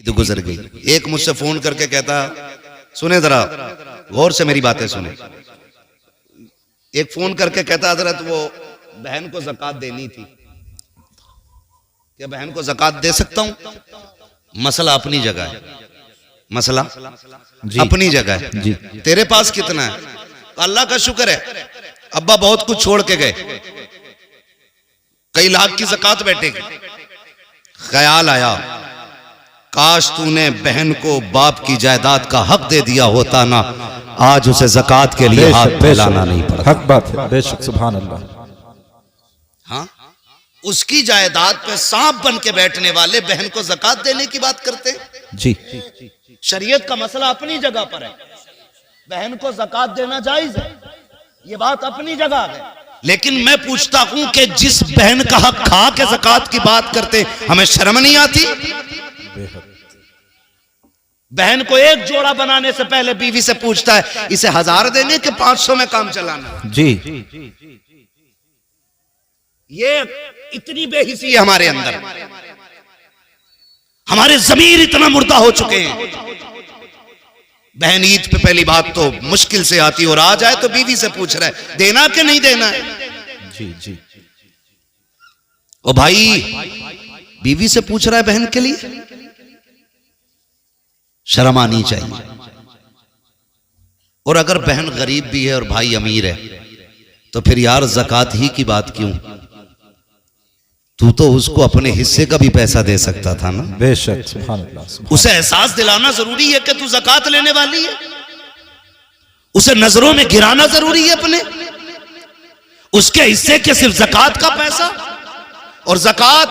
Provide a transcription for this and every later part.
ईद गुजर गई। एक मुझसे फोन करके कहता, सुने जरा गौर से मेरी बातें सुने, एक फोन करके कहता हजरत वो बहन को ज़कात देनी थी, क्या बहन को ज़कात दे सकता हूं? मसला अपनी जगह है, मसला अपनी जगह है जी। तेरे पास कितना है? अल्लाह का शुक्र है अब्बा बहुत कुछ छोड़ के गए, कई लाख की ज़कात बैठेगी। ख्याल आया काश तूने बहन को बाप की जायदाद का हक दे दिया होता ना, आज उसे ज़कात के लिए हाथ फैलाना नहीं पड़ता। हक बात है, बेशक, सुभान अल्लाह। हाँ, उसकी जायदाद पे सांप बन के बैठने वाले बहन को ज़कात देने की बात करते हैं जी। शरीयत का मसला अपनी जगह पर है, बहन को ज़कात देना जायज है, ये बात अपनी जगह है। लेकिन मैं पूछता हूं कि जिस बहन का हक खा के ज़कात की बात करते हमें शर्म नहीं आती? बहन को एक जोड़ा बनाने से पहले बीवी से पूछता है इसे 1000 देने के 500 में काम चलाना जी। ये इतनी बेहिसी है हमारे अंदर, हमारे ज़मीर इतना मुर्दा हो चुके हैं। बहन ईद पे पहली बात तो मुश्किल से आती और आ जाए तो बीवी से पूछ रहा है देना कि नहीं देना है। जी जी। ओ भाई, बीवी से पूछ रहा है बहन के लिए, शर्म आनी चाहिए। और अगर बहन गरीब भी है और भाई अमीर है तो फिर यार ज़कात ही की बात क्यों? तू तो उसको अपने हिस्से का भी पैसा दे सकता था ना। बेशक, सुभान अल्लाह। उसे एहसास दिलाना जरूरी है कि तू ज़कात लेने वाली है, उसे नजरों में गिराना जरूरी है अपने, उसके हिस्से के सिर्फ ज़कात का पैसा। और ज़कात,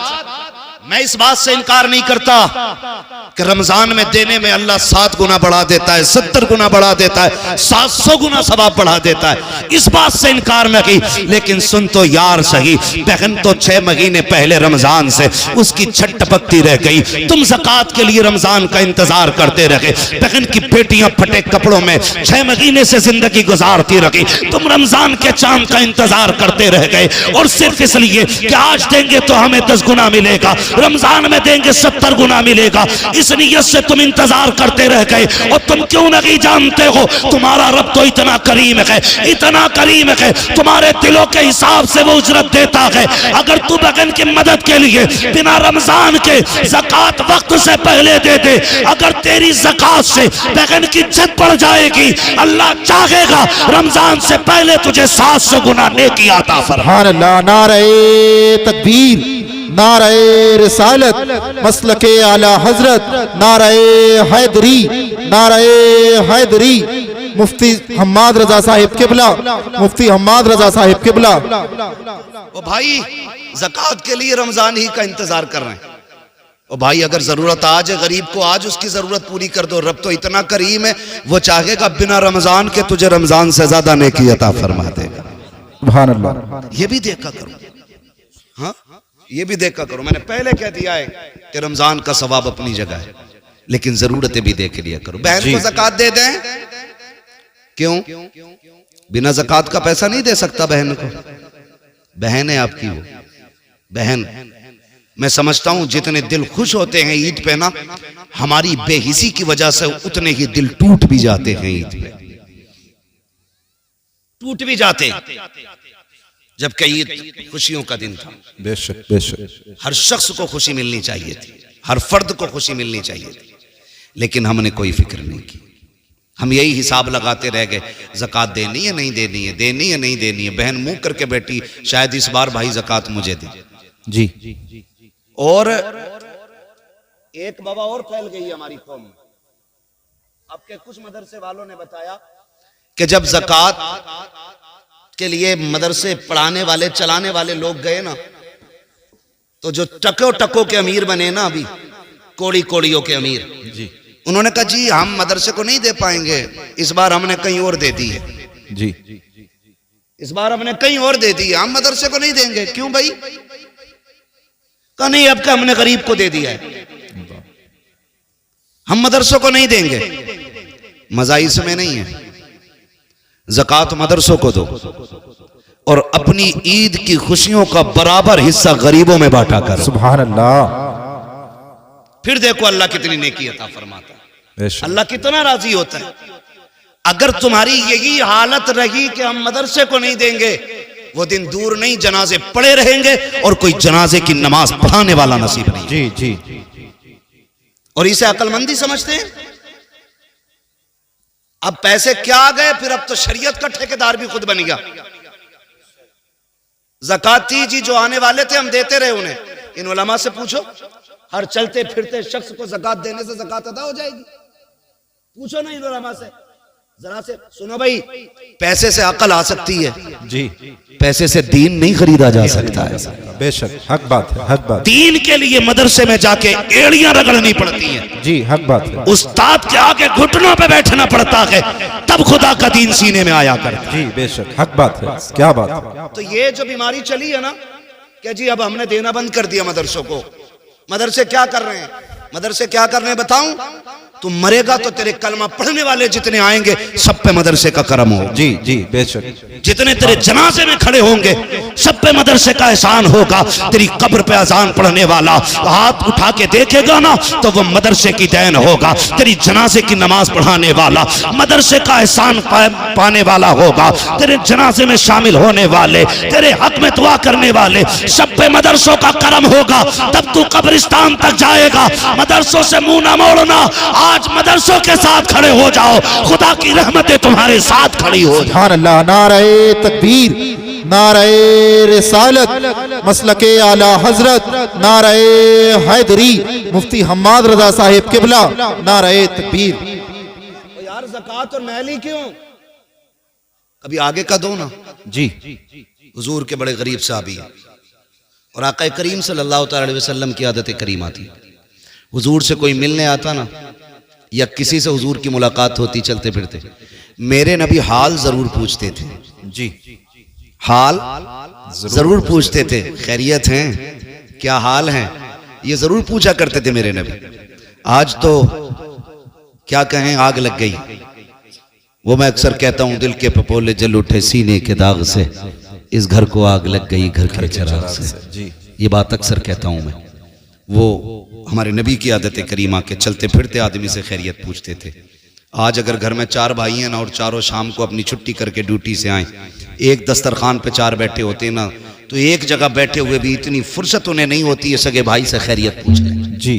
मैं इस बात से इनकार नहीं करता कि रमजान में देने में अल्लाह 7 गुना बढ़ा देता है, 70 गुना बढ़ा देता है, 700 गुना सवाब बढ़ा देता है, इस बात से इनकार न की। लेकिन सुन तो यार सही, बहन तो 6 महीने पहले रमजान से उसकी छट टपकती रह गई, तुम ज़कात के लिए रमजान का इंतजार करते रहे। बहन की बेटियां फटे कपड़ों में 6 महीने से जिंदगी गुजारती रही, तुम रमजान के चांद का इंतजार करते रह गए। और सिर्फ इसलिए कि आज देंगे तो हमें 10 गुना मिलेगा, रमजान में देंगे 70 गुना मिलेगा, इस नियत से तुम इंतजार करते रह गए। और तुम क्यों नहीं जानते हो तुम्हारा रब तो इतना करीम है, इतना करीम है, तुम्हारे दिलों के हिसाब से वो उजरत देता है। अगर तू बहन की मदद के लिए बिना रमजान के ज़कात वक्त से पहले दे दे, अगर तेरी ज़कात से बहन की इज्जत बढ़ जाएगी, अल्लाह चाहेगा रमजान से पहले तुझे 700 गुना नेकी अता फरमाए। सुभान अल्लाह। नारे तकबीर, नारे रिसालत, मसलके आला हजरत, नारे हैदरी, नारे हैदरी। मुफ्ती हम्माद रजा साहिब किबला, मुफ्ती हम्माद रजा साहिब किबला। ओ भाई, ज़कात के लिए रमजान ही का इंतजार कर रहे हैं। ओ भाई, अगर जरूरत आज है गरीब को, आज उसकी जरूरत पूरी कर दो। रब तो इतना करीम है, वो चाहेगा बिना रमजान के तुझे रमजान से ज्यादा नेकी अता फरमा देगा। सुभान अल्लाह। ये भी देखा करो, हाँ, ये भी देखा करो। मैंने पहले कह दिया है कि रमजान का सवाब अपनी जगह है, लेकिन जरूरतें भी देख लिया करो। बहन को ज़कात दे दें, क्यों? बिना ज़कात का पैसा नहीं दे सकता बहन को, बहन है आपकी वो बहन। मैं समझता हूं जितने दिल खुश होते हैं ईद पे ना, हमारी बेहिसी की वजह से उतने ही दिल टूट भी जाते हैं ईद पे, टूट भी जाते, जबकि ईद खुशियों का दिन था। बेशक बेशक। हर शख्स को खुशी मिलनी चाहिए थी, हर फर्द को खुशी मिलनी चाहिए थी, लेकिन हमने कोई फिक्र नहीं की। हम यही हिसाब लगाते रह गए, ज़कात देनी है नहीं देनी है, देनी है नहीं देनी है। बहन मुंह करके बैठी, शायद इस बार भाई ज़कात मुझे दे जी। और एक बाबा और फैल गई हमारी कौम में। आपके कुछ मदरसे वालों ने बताया कि जब ज़कात के लिए मदरसे पढ़ाने वाले चलाने वाले लोग गए ना, तो जो टको टको के अमीर बने ना, अभी कोड़ी कोड़ियों के अमीर जी, उन्होंने कहा जी हम मदरसे को नहीं दे पाएंगे, इस बार हमने कहीं और दे दी है जी, इस बार हमने कहीं और दे दी है, हम मदरसे को नहीं देंगे। क्यों भाई? कहा नहीं, अब का हमने गरीब को दे दिया है, हम मदरसों को नहीं देंगे। मजा इसमें नहीं है, ज़कात मदरसों को दो और अपनी ईद की खुशियों का बराबर हिस्सा गरीबों में बांटा करो। सुभान अल्लाह। फिर देखो अल्लाह कितनी नेकी अता फरमाता है, बेशक। अल्लाह कितना राजी होता है। अगर तुम्हारी यही हालत रही कि हम मदरसे को नहीं देंगे, वो दिन दूर नहीं, जनाजे पड़े रहेंगे और कोई जनाजे की नमाज पढ़ाने वाला नसीब नहीं। जी जी। और इसे अक्लमंदी समझते हैं। अब पैसे क्या आ गए, फिर अब तो शरीयत का ठेकेदार भी खुद बन गया। ज़काती जी जो आने वाले थे हम देते रहे उन्हें, इन उलमा से पूछो, हर चलते फिरते शख्स को ज़कात देने से ज़कात अदा हो जाएगी? पूछो ना इन उलमा से, जरा से सुनो भाई। पैसे से अकल आ सकती है जी, पैसे से दीन नहीं खरीदा जा सकता है। बेशक, हक बात है, हक बात। दीन के लिए मदरसे में जाके एड़ियां रगड़नी पड़ती हैं। जी, हक बात है। उस्ताद के आगे घुटनों पे बैठना पड़ता है, तब खुदा का दीन सीने में आया करता है। जी बेशक, हक बात है, क्या बात है। तो ये जो बीमारी चली है ना कि जी अब हमने देना बंद कर दिया मदरसों को, मदरसे क्या कर रहे हैं, मदरसे क्या कर रहे हैं बताऊं? तुम मरेगा तो तेरे कलमा पढ़ने वाले जितने आएंगे सब पे मदरसे का करम हो। जी जी बेशक। जितने तेरे जनाजे में खड़े होंगे सब पे मदरसे का एहसान होगा। तेरी कब्र पे अजान पढ़ने वाला हाथ उठा के देखेगा ना तो वो मदरसे की देन होगा। तेरी जनाजे की नमाज पढ़ाने वाला मदरसे का एहसान पाने वाला होगा। तेरे जनाजे में शामिल होने वाले, तेरे हक में दुआ करने वाले, सब पे मदरसों का करम होगा। तब तू कब्रिस्तान तक जाएगा। मदरसों से मुंह ना मोड़ना, आज मदरसों के साथ खड़े हो जाओ, खुदा की रहमतें तुम्हारे साथ खड़ी हो। सुभान अल्लाह। नारे तकबीर, नारे रिसालत, मसलके आला हजरत, नारे हैदरी, मुफ्ती हम्माद रजा साहिब किबला, नारे तकबीर। यार ज़कात और महली क्यों? कभी आगे का दो ना। जी, हुजूर के बड़े गरीब साहबी हैं और आका करीम सल्लल्लाहु अलैहि वसल्लम की आदत करीमा थी। हुजूर से कोई मिलने आता ना या किसी से हुजूर की मुलाकात होती चलते फिरते, मेरे नबी हाल जरूर पूछते थे। जी, हाल जरूर पूछते थे, खैरियत हैं, क्या हाल है, ये जरूर पूछा करते थे मेरे नबी। आज तो क्या कहें, आग लग गई। वो मैं अक्सर कहता हूं, दिल के पपोले जल उठे सीने के दाग से, इस घर को आग लग गई घर के चिराग से। जी, ये बात अक्सर कहता हूं मैं। वो हमारे नबी की आदत करीमा के चलते फिरते आदमी से खैरियत पूछते थे। आज अगर घर में 4 भाई हैं ना और चारों शाम को अपनी छुट्टी करके ड्यूटी से आए, एक दस्तरखान पे 4 बैठे होते ना, तो एक जगह बैठे हुए भी इतनी फुर्सत उन्हें नहीं होती है सगे भाई से खैरियत पूछने। जी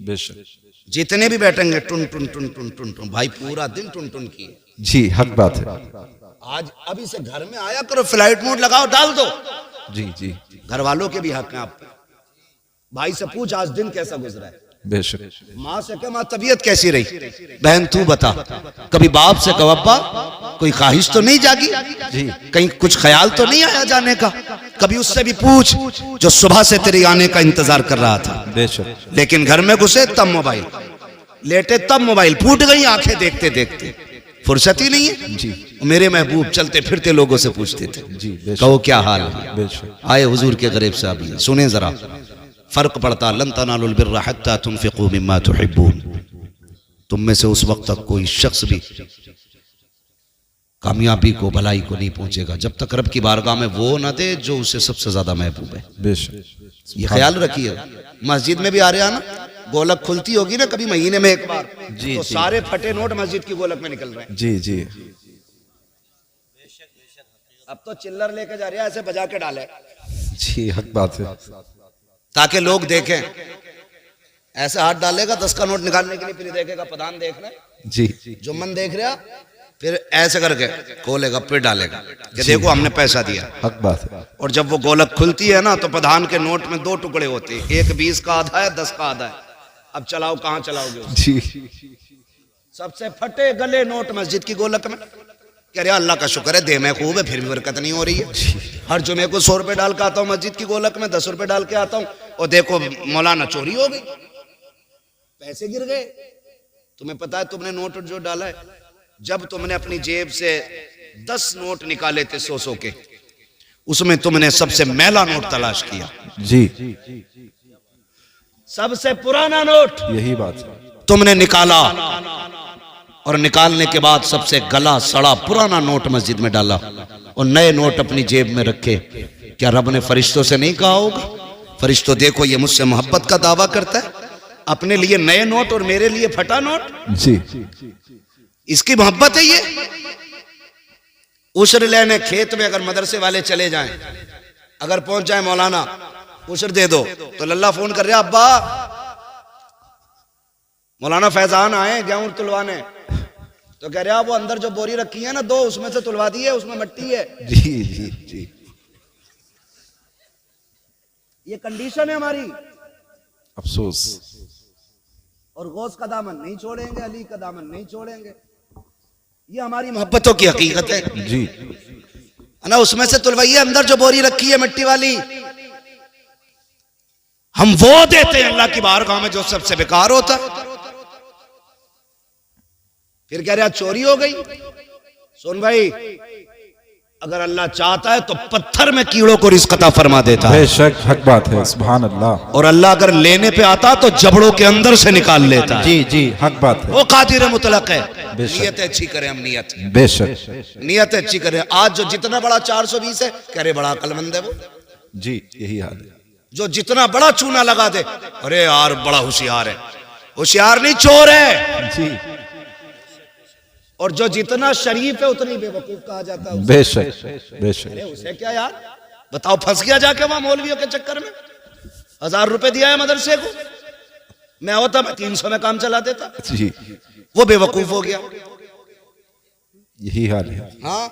बेशक। जितने भी बैठेंगे टुन टुन टुन टुन टुन टुन, भाई पूरा दिन टुन टुन किए। जी, हक बात है। आज अभी से घर में आया करो, फ्लाइट मोड लगाओ, डाल दो। जी जी घर वालों के भी हक हैं आप। भाई से पूछ आज दिन कैसा गुजरा है, बेशक। माँ से कह माँ तबीयत कैसी रही, बहन तू बता। कभी बाप से कहो अब्बा कोई ख्वाहिश तो नहीं जागी, जी, कहीं कुछ ख्याल तो नहीं आया जाने का। कभी उससे भी पूछ जो सुबह से तेरे आने का इंतजार कर रहा था। बेशक। लेकिन घर में घुसे तब मोबाइल, लेटे तब मोबाइल, फूट गई आंखें देखते देखते, फुर्सत ही नहीं है। जी, मेरे महबूब चलते फिरते लोगों से पूछते थे, जी बेशक। कहो क्या हाल है। बेशक। आए हुजूर के गरीब साहब, सुने जरा, फर्क पड़ता। लन तनालुल बिर्रा हत्ता तुनफिकू मिम्मा तुहिब्बून। तुम में से उस वक्त तक कोई शख्स भी कामयाबी को, भलाई को नहीं पहुंचेगा जब तक रब की बारगाह में वो ना दे जो उसे सबसे ज्यादा महबूब है। बेशक। ये ख्याल रखिए। मस्जिद में भी आ रहे हैं ना, गोलक खुलती होगी ना कभी महीने में एक बार, जी, तो जी। सारे फटे नोट मस्जिद की गोलक में निकल रहे हैं। जी जी अब तो चिल्लर लेके जा रहे हैं, ऐसे बजा के डाले जी, हक बात है। ताकि लोग देखें। ऐसे हाथ डालेगा 10 का नोट निकालने के लिए, फिर देखेगा प्रधान देख रहे, जी, जुम्मन देख रहा, फिर ऐसे करके खोलेगा, फिर डालेगा कि देखो हमने पैसा दिया। हक बात है। और जब वो गोलक खुलती है ना तो प्रधान के नोट में 2 टुकड़े होते हैं, एक 20 का आधा है, 10 का आधा है। अब चलाओ, कहाँ चलाओगे उसे? जी, सबसे फटे गले नोट मस्जिद की गोलक में। कह रहे अल्लाह का शुक्र है, दे में खूब है, फिर भी बरकत नहीं हो रही है। हर जुमे को 100 रुपए डाल के आता हूँ मस्जिद की गोलक में, 10 रुपए डाल के आता हूँ, और देखो मौलाना चोरी हो गई, पैसे गिर गए। तुम्हें पता है तुमने नोट जो डाला है, जब तुमने अपनी जेब से 10 नोट निकाले थे 100 के, उसमें तुमने सबसे मैला नोट तलाश किया। जी, सबसे पुराना नोट यही बात है। तुमने निकाला, और निकालने के बाद सबसे गला सड़ा पुराना नोट मस्जिद में डाला और नए नोट अपनी जेब में रखे। क्या रब ने फरिश्तों से नहीं कहा होगा, फरिश्तों देखो ये मुझसे मोहब्बत का दावा करता है, अपने लिए नए नोट और मेरे लिए फटा नोट। जी इसकी मोहब्बत है ये। उशर लेने खेत में अगर मदरसे वाले चले जाएं, अगर पहुंच जाए मौलाना उशर दे दो, तो लल्ला फोन कर रहा अब्बा मौलाना फैजान आए गेहूं तुलवाने, तो कह रहा वो अंदर जो बोरी रखी है ना दो, उसमें से तुलवा दी है, उसमें मिट्टी है। जी जी जी ये कंडीशन है हमारी। अफसोस। और गौस का दामन नहीं छोड़ेंगे, अली का दामन नहीं छोड़ेंगे। ये हमारी मोहब्बतों की हकीकत है जी। ना। उसमें से तुलवाइए, अंदर जो बोरी रखी है मिट्टी वाली, हम वो देते हैं अल्लाह की बारगाह में जो सबसे बेकार होता है। फिर कह रहा चोरी हो गई। सुन भाई, अगर अल्लाह चाहता है तो पत्थर में कीड़ों को रिज़्क़ अता फरमा देता है। बेशक हक बात है, सुभान अल्लाह। और अल्लाह अगर लेने पे आता तो जबड़ों के अंदर से निकाल लेता है। जी जी हक बात है। वो कादिर मुतलक है। बेशक। नियत अच्छी करें हम, नियत बेशक नियत अच्छी करें। आज जो जितना बड़ा 420 है, कह रहे बड़ा अक्लमंद है वो। जी यही हाल है। जो जितना बड़ा चूना लगा दे, अरे यार बड़ा होशियार है। होशियार नहीं, चोर है। जी और जो जितना शरीफ है उतनी बेवकूफ कहा जाता है उसे। बेशक बेशक। अरे उसे क्या यार, बताओ फंस गया जाके वहां मौलवियों के चक्कर में। 1000 रुपए दिया है मदरसे को, मैं होता मैं 300 में काम चला देता। जी वो बेवकूफ हो गया। यही हाल है। हाँ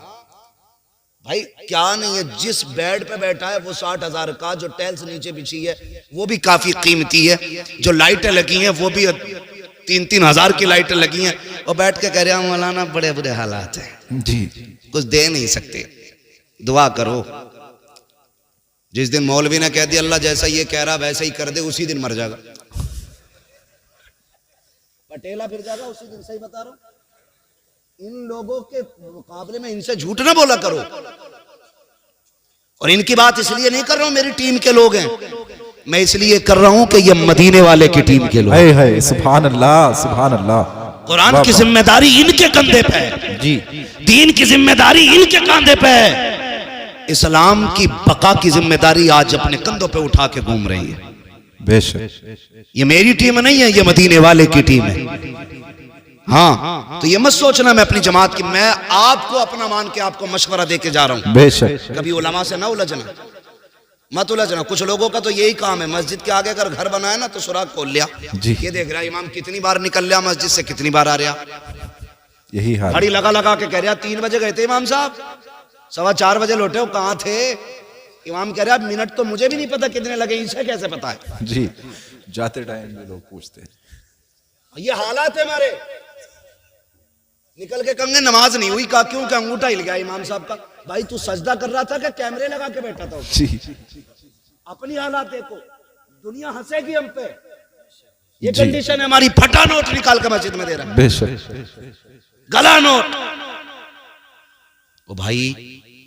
भाई, क्या नहीं है, जिस बेड पे बैठा है वो 60,000 का, जो टाइल्स नीचे बिछी है वो भी काफी कीमती है, जो लाइटें लगी हैं वो भी 3-3 हजार की लाइटें लगी हैं, और बैठ के कह रहे हैं मौलाना बड़े बुरे हालात हैं, जी कुछ दे नहीं सकते, दुआ करो। जिस दिन मौलवी ने कह दिया अल्लाह जैसा ये कह रहा वैसा ही कर दे, उसी दिन मर जाएगा, पटेला फिर जाएगा उसी दिन। सही बता रहा हूं। इन लोगों के मुकाबले में इनसे झूठ ना बोला करो। और इनकी बात इसलिए नहीं कर रहा हूं मेरी टीम के लोग हैं, मैं इसलिए कर रहा हूं कि ये मदीने वाले की टीम के लोग। है सुभान अल्लाह सुभान अल्लाह। कुरान की जिम्मेदारी इनके कंधे पे है जी, दीन की जिम्मेदारी इनके कंधे पे है। इस्लाम की बका की जिम्मेदारी आज अपने कंधों पे उठा के घूम रही है। बेशक। ये मेरी टीम नहीं है, ये मदीने वाले की टीम है। हाँ, तो ये मत सोचना मैं अपनी जमात की, मैं आपको अपना मान के आपको मशवरा दे के जा रहा हूं। बेशक। कभी उलमा से ना उलझना, मत उलझना। कुछ लोगों का तो यही काम है, मस्जिद के आगे अगर घर बनाया ना तो सुराग खोल लिया, जी। ये देख रहा इमाम कितनी बार निकल लिया मस्जिद से, कितनी बार आ रहा, यही हाल। घड़ी लगा लगा के कह रहा 3 बजे गए थे इमाम साहब, 4:15 बजे लौटे हो, कहाँ थे? इमाम कह रहा मिनट तो मुझे भी नहीं पता कितने लगे, इसे कैसे पता है? जी, जाते टाइम में लोग पूछते हैं। ये हालात है हमारे। निकल के कहेंगे नमाज नहीं हुई, कहा क्यों? क्या अंगूठा हिल गया इमाम साहब का। भाई तू सजदा कर रहा था क्या कैमरे लगा के बैठा था? जी, अपनी हालात देखो, दुनिया हंसेगी हम पे। ये कंडीशन है हमारी। फटा नोट निकाल के मस्जिद में दे रहा है, बेशक। गला नोट। ओ भाई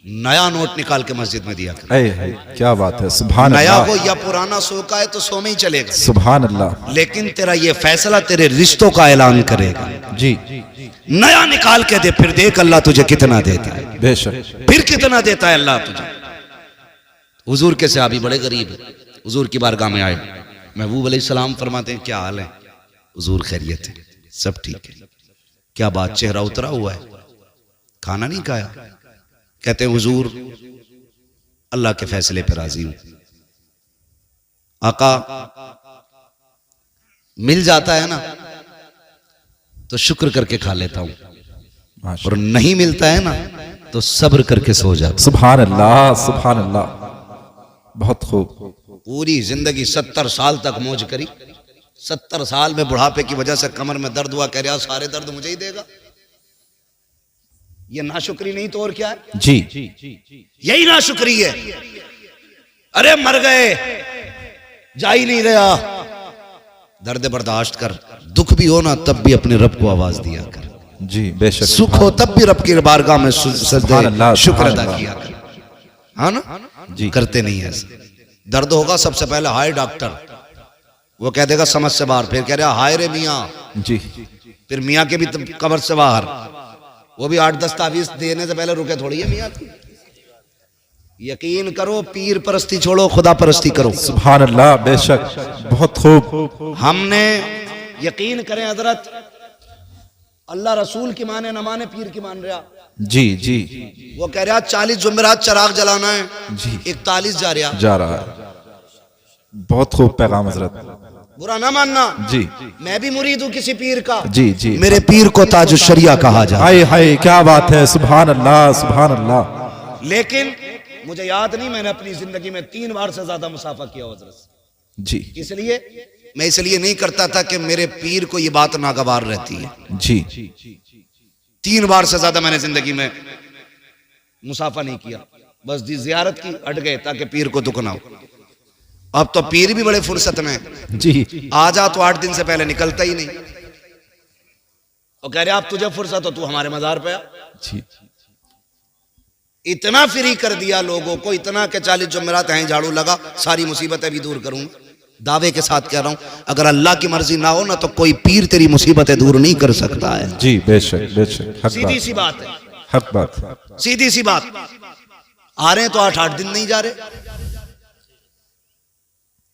नया नोट निकाल के मस्जिद में दिया कर। क्या बात है, सुभान नया अल्लाह। हो या पुराना, सो का है तो सो में ही चलेगा, सुभान अल्लाह। लेकिन तेरा ये फैसला तेरे रिश्तों का ऐलान करेगा। जी, नया निकाल के दे, फिर देख अल्लाह तुझे कितना देता है, बेशक। फिर कितना देता है अल्लाह तुझे। हुजूर के सहाबी बड़े गरीब है, हुजूर की बारगाह में आए, महबूब अलैहिस्सलाम फरमाते हैं क्या हाल है? हुजूर खैरियत है, सब ठीक है। क्या बात, चेहरा उतरा हुआ है, खाना नहीं खाया? कहते हैं हुजूर अल्लाह के फैसले पर राजी हूं। आका मिल जाता है ना तो शुक्र करके खा लेता हूं, और नहीं मिलता है ना तो सब्र करके सो जाता। सुभान अल्लाह सुभान अल्लाह। बहुत खूब। पूरी जिंदगी 70 साल तक मौज करी, 70 साल में बुढ़ापे की वजह से कमर में दर्द हुआ, कह रहा सारे दर्द मुझे ही देगा। ये नाशुक्री नहीं तो और क्या है? जी, यही नाशुक्री है। अरे मर गए, जा ही नहीं रहा, दर्द बर्दाश्त कर। दुख भी हो ना तब भी अपने रब को आवाज दिया कर। जी बेशक। सुख हो तब भी रब की बारगाह में सजदे शुक्र अदा किया कर। हाँ ना जी, करते नहीं है ऐसा। दर्द होगा सबसे पहले हाय डॉक्टर, वो कह देगा समझ से बाहर, फिर कह रहा हाय रे मियाँ, जी, फिर मियाँ के भी कब्र से बाहर, वो भी 8-10 तावीज देने से पहले रुके थोड़ी है मियाँ। यकीन करो, पीर परस्ती छोड़ो, खुदा परस्ती करो। सुभान अल्लाह, बेशक, बहुत खूब। हमने यकीन करें हजरत, अल्लाह रसूल की माने न माने, पीर की मान रहा। जी जी वो कह रहा 40 जुमेरात चराग जलाना है जी, 41 जा रहा है। बहुत खूब पैगाम हजरत, बुरा ना मानना जी। मैं भी मुरीद हूँ किसी पीर का। जी जी, मेरे पीर को ताज शरिया कहा जाए। हाय हाय, क्या बात है, सुभान अल्लाह सुभान अल्लाह। लेकिन मुझे याद नहीं, मैंने अपनी जिंदगी में 3 बार से ज्यादा मुसाफा किया हजरत। जी, इसलिए मैं इसलिए नहीं करता था कि मेरे पीर को ये बात नागवार रहती है। जी, 3 बार से ज्यादा मैंने जिंदगी में मुसाफा नहीं किया, बस जियारत की, हट गए ताकि पीर को दुख ना हो। अब तो पीर भी बड़े फुर्सत में है। जी, आ जा तो 8 दिन से पहले निकलता ही नहीं। और कह रहे आप तुझे फुर्सत हो, तू हमारे मजार पे आ। जी, इतना फ्री कर दिया लोगों को, इतना के 40 जुमेरात हैं झाड़ू लगा, सारी मुसीबतें भी दूर करूंगा। दावे के साथ कह रहा हूं, अगर अल्लाह की मर्जी ना हो ना तो कोई पीर तेरी मुसीबतें दूर नहीं कर सकता है। जी, बेशक बेशक, हक सीधी बात, सी बात है, हक बात। सीधी सी बात। आ रहे हैं तो 8-8 दिन नहीं जा रहे,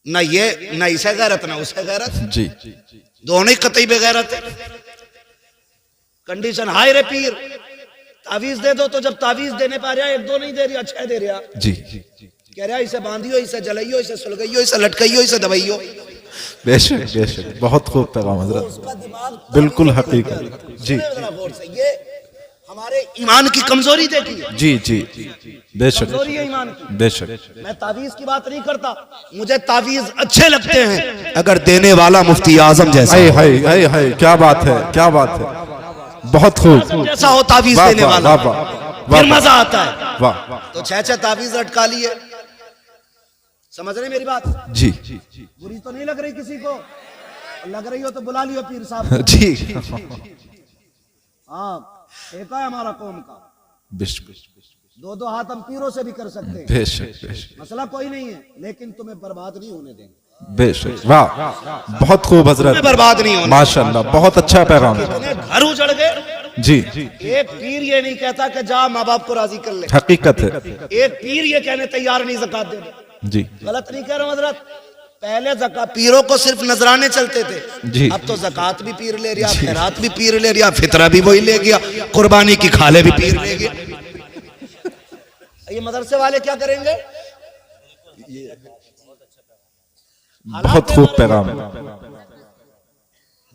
ना ये ना इसे गैरत ना उसे गैरत, जी, दोनों ही कतई बेगैरत है। कंडीशन हाय रे पीर, तावीज दे दो, तो जब तावीज देने पा रहा 1-2 नहीं दे रहा, 6 दे रहा। जी, कह रहा इसे बांधियो, इसे जलाइयो, इसे सुलगाइयो, इसे लटकाइयो, इसे दबाइयो। बेशक बेशक, बहुत खूब पैगाम हजरत, उसका दिमाग बिल्कुल हकीकत। जी ये हमारे ईमान की कमजोरी देखी, जी जी, बेशक कमजोरी है ईमान की। बेशक। मैं तावीज की बात नहीं करता, मुझे तावीज अच्छे लगते हैं अगर देने वाला मुफ्ती आजम जैसा हाय हाय हाय हाय, क्या बात है, क्या बात है, बहुत खूब। जैसा हो तावीज वाह देने वाह वाला, वाह वाह, फिर मजा आता है। वाह, तो 6 तावीज अटका लिए, समझ रहे मेरी बात? जी बुरी तो नहीं लग रही किसी को? लग रही हो तो बुला लियो पीर साहब को। जी, हाँ, एक है हमारा कौम का, बेशक 2-2 हाथ हम पीरों से भी कर सकते हैं, बेशक बेशक, मसला कोई नहीं है, लेकिन तुम्हें बर्बाद नहीं होने देंगे। बेशक, वाह, बहुत खूब हजरत, बर्बाद नहीं होने, माशाल्लाह, बहुत अच्छा पैगाम। घर उजड़ गए। जी, एक पीर ये नहीं कहता कि जा माँ बाप को राजी कर ले, हकीकत है। एक पीर ये कहने तैयार नहीं ज़कात देने। जी, गलत नहीं कह रहा हूं हजरत, पहले ज़कात पीरों को सिर्फ नजराने चलते थे, जी, अब तो ज़कात भी पीर ले लिया, खैरात भी पीर ले लिया, फितरा भी वही ले गया, कुर्बानी की खाले भी पीर ले गया। ये मदरसे वाले क्या करेंगे? बहुत खूब पैगाम।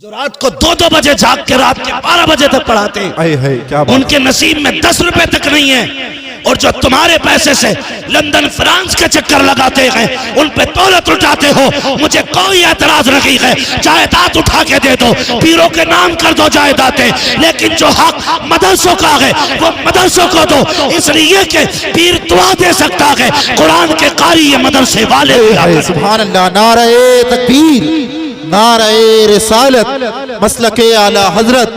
जो रात को 2-2 बजे जाग के रात के 12 बजे तक पढ़ाते हैं, हाय हाय, क्या बात। उनके नसीब में 10 रुपए तक नहीं है, और जो तुम्हारे पैसे से लंदन फ्रांस के चक्कर लगाते हैं, उन पे दौलत उठाते हो, मुझे कोई एतराज नहीं है, जायदाद उठा के दे दो, पीरों के नाम कर दो जायदादें, लेकिन जो हक मदरसों का है वो मदरसों को दो, इसलिए कि पीर दुआ दे सकता है, कुरान के कारी ये मदरसे वाले। सुभान अल्लाह, नारे तकबीर, नारे रिसालत, मसलके आला हजरत,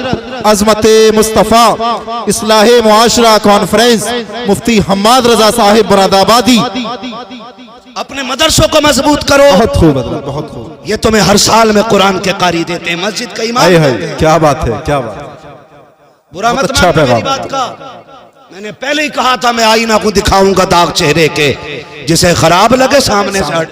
अजमत मुस्तफ़ा, इस्लाहे मुआशरा कॉन्फ्रेंस, मुफ्ती हम्माद रजा साहिब मुरादाबादी। अपने मदरसों को मजबूत करो। बहुत खूब, बहुत खूब। ये तुम्हें हर साल में कुरान के कारी देते हैं, मस्जिद का इमाम हाय देते हाय, हैं। क्या बात है, क्या बात। बुरा मत अच्छा मानना मेरी पैगाम। बात का, मैंने पहले ही कहा था मैं आईना को दिखाऊंगा दाग चेहरे के, जिसे खराब लगे सामने से हट